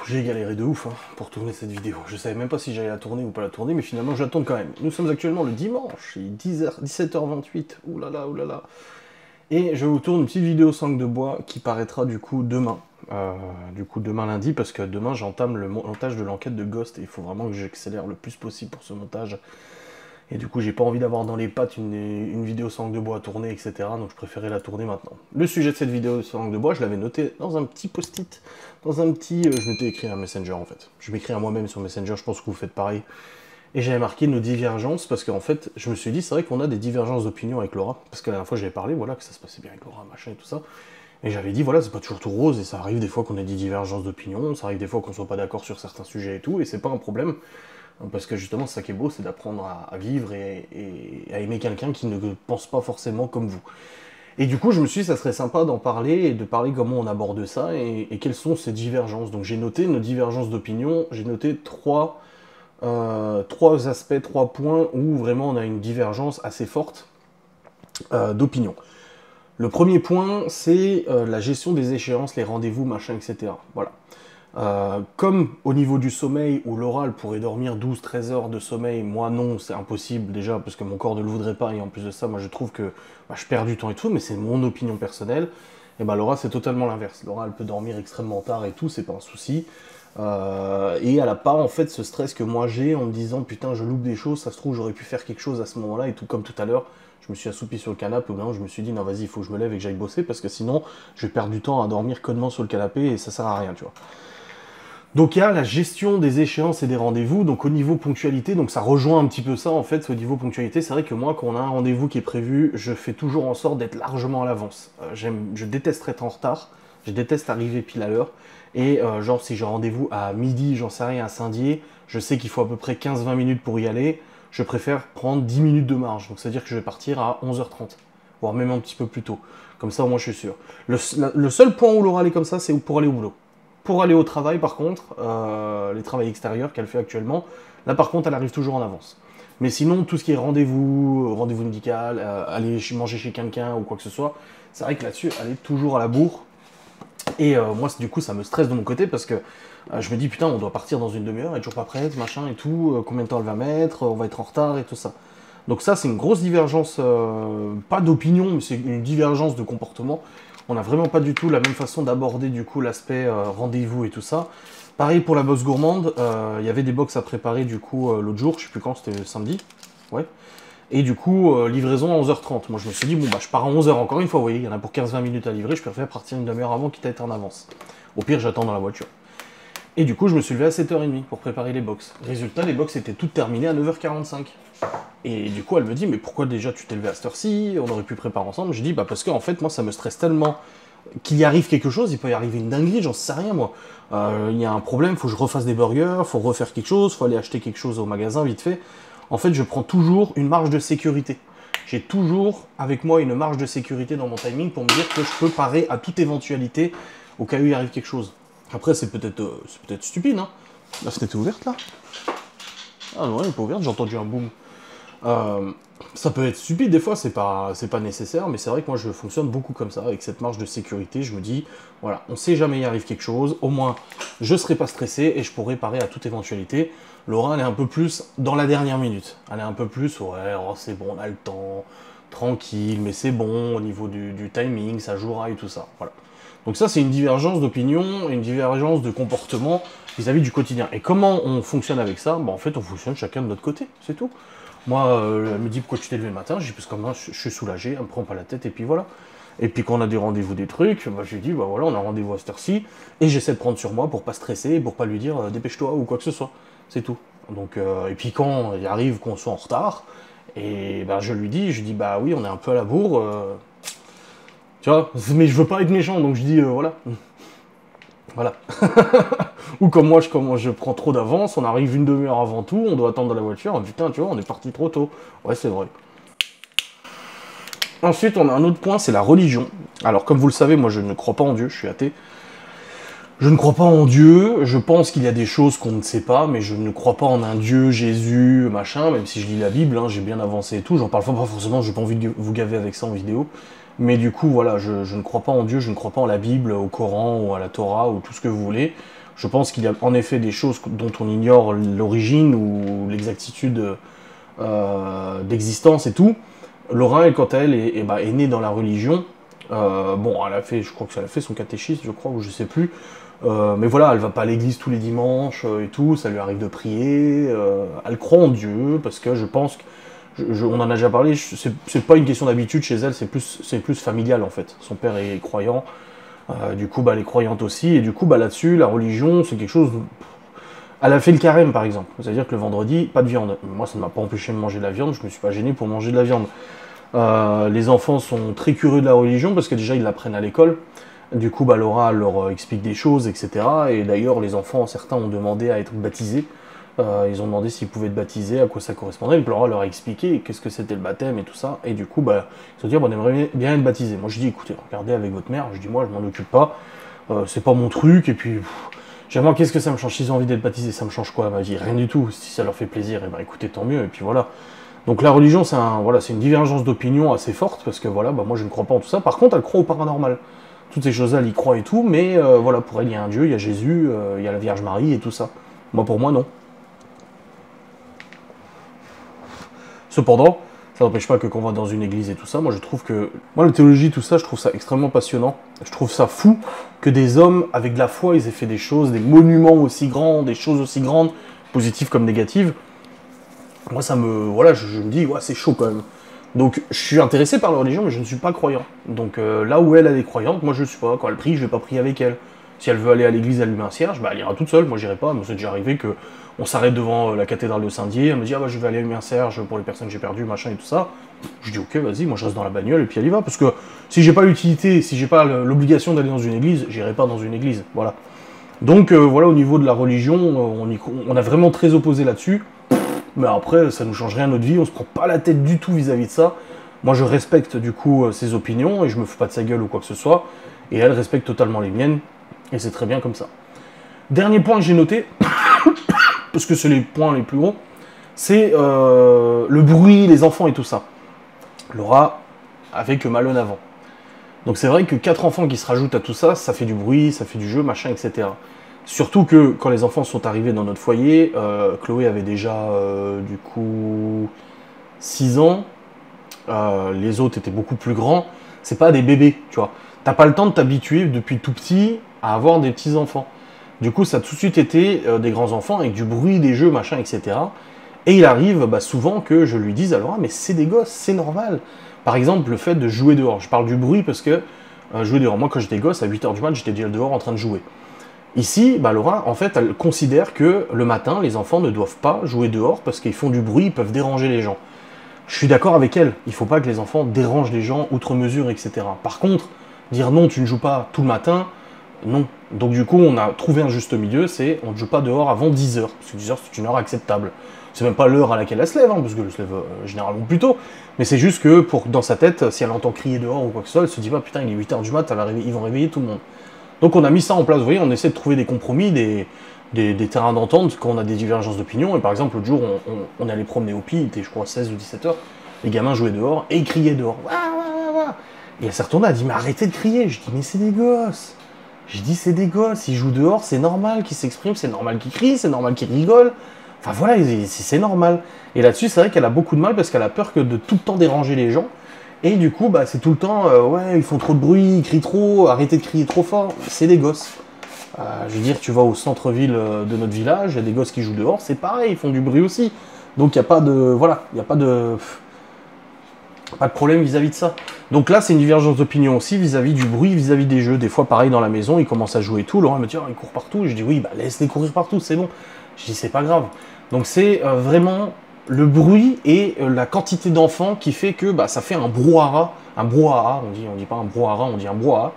J'ai galéré de ouf pour tourner cette vidéo. Je savais même pas si j'allais la tourner ou pas la tourner, mais finalement je la tourne quand même. Nous sommes actuellement le dimanche, il est 10h, 17h28, oulala, oulala. Et je vous tourne une petite vidéo sangle de bois qui paraîtra du coup demain. Demain lundi, parce que demain j'entame le montage de l'enquête de Ghost et il faut vraiment que j'accélère le plus possible pour ce montage. Et du coup, j'ai pas envie d'avoir dans les pattes une vidéo sangle de bois à tourner, etc. Donc je préférais la tourner maintenant. Le sujet de cette vidéo sangle de bois, je l'avais noté dans un petit post-it, je m'étais écrit un Messenger en fait. Je m'écris à moi-même sur Messenger, je pense que vous faites pareil. Et j'avais marqué nos divergences, parce qu'en fait, je me suis dit, c'est vrai qu'on a des divergences d'opinion avec Laura. Parce que la dernière fois, j'avais parlé, voilà, que ça se passait bien avec Laura, machin et tout ça. Et j'avais dit, voilà, c'est pas toujours tout rose, et ça arrive des fois qu'on ait des divergences d'opinion, ça arrive des fois qu'on soit pas d'accord sur certains sujets et tout, et c'est pas un problème. Parce que justement, c'est ça qui est beau, c'est d'apprendre à vivre et à aimer quelqu'un qui ne pense pas forcément comme vous. Et du coup, je me suis dit, ça serait sympa d'en parler et de parler comment on aborde ça et quelles sont ces divergences. Donc j'ai noté nos divergences d'opinion, j'ai noté trois aspects, 3 points où vraiment on a une divergence assez forte d'opinion. Le premier point, c'est la gestion des échéances, les rendez-vous, machin, etc. Voilà. Comme au niveau du sommeil, où Laura elle pourrait dormir 12-13 heures de sommeil, moi non, c'est impossible déjà, parce que mon corps ne le voudrait pas, et en plus de ça, moi je trouve que je perds du temps et tout, mais c'est mon opinion personnelle, et Laura c'est totalement l'inverse. Laura elle peut dormir extrêmement tard et tout, c'est pas un souci, et elle a pas en fait ce stress que moi j'ai en me disant putain je loupe des choses, ça se trouve j'aurais pu faire quelque chose à ce moment-là, et tout comme tout à l'heure, je me suis assoupi sur le canapé, ou non, je me suis dit non vas-y, il faut que je me lève et que j'aille bosser, parce que sinon je vais perdre du temps à dormir connement sur le canapé, et ça sert à rien, tu vois. Donc il y a la gestion des échéances et des rendez-vous, donc au niveau ponctualité, donc ça rejoint un petit peu ça en fait, au niveau ponctualité, c'est vrai que moi quand on a un rendez-vous qui est prévu, je fais toujours en sorte d'être largement à l'avance. Je déteste être en retard, je déteste arriver pile à l'heure, et genre si j'ai rendez-vous à midi, j'en sais rien, à Saint-Dié, je sais qu'il faut à peu près 15-20 minutes pour y aller, je préfère prendre 10 minutes de marge, donc c'est-à-dire que je vais partir à 11h30, voire même un petit peu plus tôt, comme ça au moins je suis sûr. Le seul point où Laura est comme ça, c'est pour aller au boulot. Pour aller au travail, par contre, les travails extérieurs qu'elle fait actuellement, là par contre, elle arrive toujours en avance. Mais sinon, tout ce qui est rendez-vous médical, aller manger chez quelqu'un ou quoi que ce soit, c'est vrai que là-dessus, elle est toujours à la bourre. Et moi, du coup, ça me stresse de mon côté parce que je me dis, putain, on doit partir dans une demi-heure, elle est toujours pas prête, machin et tout, combien de temps elle va mettre, on va être en retard et tout ça. Donc ça, c'est une grosse divergence, pas d'opinion, mais c'est une divergence de comportement. On n'a vraiment pas du tout la même façon d'aborder du coup l'aspect rendez-vous et tout ça. Pareil pour la box gourmande, il y avait des box à préparer du coup l'autre jour, je sais plus quand, c'était samedi, ouais. Et du coup, livraison à 11h30. Moi je me suis dit, bon bah je pars à 11h encore une fois, vous voyez, il y en a pour 15-20 minutes à livrer, je préfère partir une demi-heure avant quitte à être en avance. Au pire, j'attends dans la voiture. Et du coup, je me suis levé à 7h30 pour préparer les box. Résultat, les box étaient toutes terminées à 9h45. Et du coup, elle me dit, mais pourquoi déjà tu t'es levé à cette heure-ci? On aurait pu préparer ensemble. Je dis, bah parce que en fait, moi, ça me stresse tellement qu'il y arrive quelque chose, il peut y arriver une dinguerie, j'en sais rien, moi. Il y a un problème, faut que je refasse des burgers, faut refaire quelque chose, faut aller acheter quelque chose au magasin, vite fait. En fait, je prends toujours une marge de sécurité. J'ai toujours avec moi une marge de sécurité dans mon timing pour me dire que je peux parer à toute éventualité au cas où il arrive quelque chose. Après, c'est peut-être stupide, hein. La fenêtre est ouverte, là? Ah non, elle n'est pas ouverte, j'ai entendu un boom. Ça peut être stupide des fois, c'est pas nécessaire, mais c'est vrai que moi je fonctionne beaucoup comme ça, avec cette marge de sécurité, je me dis, voilà, on sait jamais il arrive quelque chose, au moins je serai pas stressé et je pourrai parer à toute éventualité. Laura, elle est un peu plus dans la dernière minute, elle est un peu plus, ouais, oh, c'est bon, on a le temps, tranquille, mais c'est bon, au niveau du timing, ça jouera et tout ça, voilà. Donc ça, c'est une divergence d'opinion, une divergence de comportement vis-à-vis du quotidien. Et comment on fonctionne avec ça? En fait, on fonctionne chacun de notre côté, c'est tout. Moi, elle me dit pourquoi tu t'es levé le matin, je dis parce que moi je suis soulagé, elle me prend pas la tête et puis voilà. Et puis quand on a des rendez-vous, des trucs, je lui dis bah voilà, on a rendez-vous à cette heure-ci, et j'essaie de prendre sur moi pour pas stresser, pour pas lui dire dépêche-toi ou quoi que ce soit. C'est tout. Donc et puis quand il arrive qu'on soit en retard, et je lui dis bah oui, on est un peu à la bourre, tu vois, mais je veux pas être méchant, donc je dis voilà. Voilà. Ou comme moi, je prends trop d'avance, on arrive une demi-heure avant tout, on doit attendre dans la voiture, oh, putain, tu vois, on est parti trop tôt. Ouais, c'est vrai. Ensuite, on a un autre point, c'est la religion. Alors, comme vous le savez, moi, je ne crois pas en Dieu, je suis athée. Je ne crois pas en Dieu, je pense qu'il y a des choses qu'on ne sait pas, mais je ne crois pas en un Dieu, Jésus, machin, même si je lis la Bible, hein, j'ai bien avancé et tout, j'en parle pas forcément, j'ai pas envie de vous gaver avec ça en vidéo, mais du coup, voilà, je ne crois pas en Dieu, je ne crois pas en la Bible, au Coran, ou à la Torah, ou tout ce que vous voulez. Je pense qu'il y a en effet des choses dont on ignore l'origine ou l'exactitude d'existence et tout. Laura, elle, quant à elle, est née dans la religion. Bon, elle a fait, je crois que ça a fait son catéchisme, je crois, ou je sais plus. Mais voilà, elle va pas à l'église tous les dimanches et tout, ça lui arrive de prier. Elle croit en Dieu, parce que je pense que, on en a déjà parlé, c'est pas une question d'habitude chez elle, c'est plus familial en fait. Son père est croyant, du coup, bah, elle est croyante aussi, et du coup, bah, là-dessus, la religion, c'est quelque chose... Elle a fait le carême, par exemple. C'est-à-dire que le vendredi, pas de viande. Moi, ça ne m'a pas empêché de manger de la viande, je me suis pas gêné pour manger de la viande. Les enfants sont très curieux de la religion, parce que déjà, ils l'apprennent à l'école. Du coup, bah, Laura leur explique des choses, etc. Et d'ailleurs, les enfants, certains ont demandé à être baptisés. Ils ont demandé s'ils pouvaient être baptisés, à quoi ça correspondait. Et puis Laura leur a expliqué qu'est-ce que c'était le baptême et tout ça. Et du coup, bah, ils ont dit, on aimerait bien être baptisés. Moi, je dis, écoutez, regardez avec votre mère. Je dis, moi, je m'en occupe pas. C'est pas mon truc. Et puis, moi, qu'est-ce que ça me change? S'ils ont envie d'être baptisés, ça me change quoi à ma vie? Rien du tout. Si ça leur fait plaisir, et ben, écoutez, tant mieux. Et puis voilà. Donc la religion, c'est une divergence d'opinion assez forte, parce que voilà, bah, moi, je ne crois pas en tout ça. Par contre, elle croit au paranormal. Toutes ces choses-là, elle y croit et tout, mais voilà, pour elle, il y a un Dieu, il y a Jésus, il y a la Vierge Marie et tout ça. Moi, pour moi, non. Cependant, ça n'empêche pas que quand on va dans une église et tout ça, moi je trouve que... Moi la théologie, tout ça, je trouve ça extrêmement passionnant. Je trouve ça fou que des hommes, avec de la foi, ils aient fait des choses, des monuments aussi grands, des choses aussi grandes, positives comme négatives. Moi ça me... Voilà, je me dis, ouais, c'est chaud quand même. Donc je suis intéressé par la religion, mais je ne suis pas croyant. Donc là où elle est croyante, moi je ne suis pas. Quand elle prie, je vais pas prier avec elle. Si elle veut aller à l'église allumer un cierge, bah, elle ira toute seule, moi j'irai pas. Moi c'est déjà arrivé que on s'arrête devant la cathédrale de Saint-Dié, elle me dit ah bah je vais aller allumer un cierge pour les personnes que j'ai perdues, machin et tout ça. Je dis ok vas-y, moi je reste dans la bagnole et puis elle y va, parce que si j'ai pas l'utilité, si j'ai pas l'obligation d'aller dans une église, j'irai pas dans une église, voilà. Donc voilà, au niveau de la religion, on a vraiment très opposé là-dessus, mais après ça nous change rien à notre vie, on se prend pas la tête du tout vis-à-vis de ça. Moi je respecte du coup ses opinions et je me fous pas de sa gueule ou quoi que ce soit, et elle respecte totalement les miennes. Et c'est très bien comme ça. Dernier point que j'ai noté, parce que c'est les points les plus gros, c'est le bruit, les enfants et tout ça. Laura avait que Malone avant. Donc c'est vrai que 4 enfants qui se rajoutent à tout ça, ça fait du bruit, ça fait du jeu, machin, etc. Surtout que quand les enfants sont arrivés dans notre foyer, Chloé avait déjà du coup 6 ans, les autres étaient beaucoup plus grands. C'est pas des bébés, tu vois. T'as pas le temps de t'habituer depuis tout petit à avoir des petits-enfants. Du coup, ça a tout de suite été des grands-enfants avec du bruit, des jeux, machin, etc. Et il arrive souvent que je lui dise alors, ah, mais c'est des gosses, c'est normal. Par exemple, le fait de jouer dehors. Je parle du bruit parce que jouer dehors. Moi, quand j'étais gosse, à 8h du mat', j'étais déjà dehors en train de jouer. Ici, Laura, en fait, elle considère que le matin, les enfants ne doivent pas jouer dehors parce qu'ils font du bruit, ils peuvent déranger les gens. Je suis d'accord avec elle. Il ne faut pas que les enfants dérangent les gens outre mesure, etc. Par contre, dire non, tu ne joues pas tout le matin, non. Donc du coup, on a trouvé un juste milieu, c'est on ne joue pas dehors avant 10h, parce que 10h c'est une heure acceptable. C'est même pas l'heure à laquelle elle se lève, parce qu'elle se lève généralement plus tôt, mais c'est juste que dans sa tête, si elle entend crier dehors ou quoi que ce soit, elle se dit pas putain il est 8h du mat', ils vont réveiller tout le monde. Donc on a mis ça en place, vous voyez, on essaie de trouver des compromis, des terrains d'entente quand on a des divergences d'opinion, et par exemple l'autre jour on allait promener au pied, il était je crois 16 ou 17h, les gamins jouaient dehors et ils criaient dehors. Ouah, ouah, ouah. Et elle s'est retournée, elle a dit mais arrêtez de crier. Je dis mais c'est des gosses. J'ai dit c'est des gosses, ils jouent dehors, c'est normal qu'ils s'expriment, c'est normal qu'ils crient, c'est normal qu'ils rigolent. Enfin voilà, c'est normal. Et là-dessus, c'est vrai qu'elle a beaucoup de mal parce qu'elle a peur que de tout le temps déranger les gens. Et du coup, c'est tout le temps, ouais, ils font trop de bruit, ils crient trop, arrêtez de crier trop fort. C'est des gosses. Je veux dire, tu vas au centre-ville de notre village, il y a des gosses qui jouent dehors, c'est pareil, ils font du bruit aussi. Donc il n'y a pas de... Voilà, il n'y a pas de problème vis-à-vis de ça. Donc là, c'est une divergence d'opinion aussi vis-à-vis du bruit, vis-à-vis des jeux. Des fois, pareil, dans la maison, ils commencent à jouer et tout. Laurent me dit, oh, ils courent partout. Et je dis, oui, laisse-les courir partout, c'est bon. Je dis, c'est pas grave. Donc c'est vraiment le bruit et la quantité d'enfants qui fait que ça fait un brouhaha. Un brouhaha, on dit pas un brouhaha, on dit un brouhaha.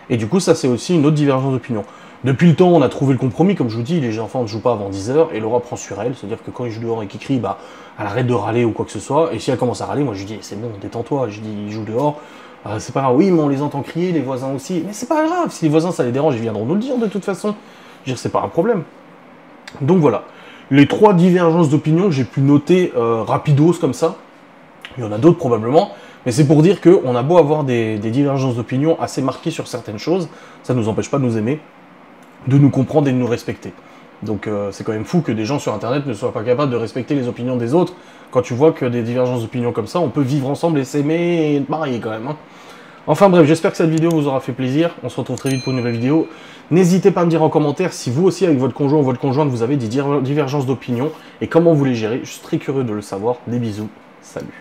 Et du coup, ça, c'est aussi une autre divergence d'opinion. Depuis le temps, on a trouvé le compromis, comme je vous dis, les enfants ne jouent pas avant 10h, et Laura prend sur elle, c'est-à-dire que quand ils jouent dehors et qu'ils crient, elle arrête de râler ou quoi que ce soit, et si elle commence à râler, moi je lui dis, c'est bon, détends-toi, je dis, ils jouent dehors, c'est pas grave, oui, mais on les entend crier, les voisins aussi, mais c'est pas grave, si les voisins ça les dérange, ils viendront nous le dire de toute façon, je veux dire, c'est pas un problème. Donc voilà, les 3 divergences d'opinion que j'ai pu noter rapidos comme ça, il y en a d'autres probablement, mais c'est pour dire qu'on a beau avoir des divergences d'opinion assez marquées sur certaines choses, ça ne nous empêche pas de nous aimer. de nous comprendre et de nous respecter. Donc c'est quand même fou que des gens sur internet ne soient pas capables de respecter les opinions des autres. Quand tu vois que des divergences d'opinion comme ça, on peut vivre ensemble et s'aimer et être mariés quand même. Hein. Enfin bref, j'espère que cette vidéo vous aura fait plaisir. On se retrouve très vite pour une nouvelle vidéo. N'hésitez pas à me dire en commentaire si vous aussi avec votre conjoint ou votre conjointe vous avez des divergences d'opinion et comment vous les gérez. Je suis très curieux de le savoir. Des bisous. Salut.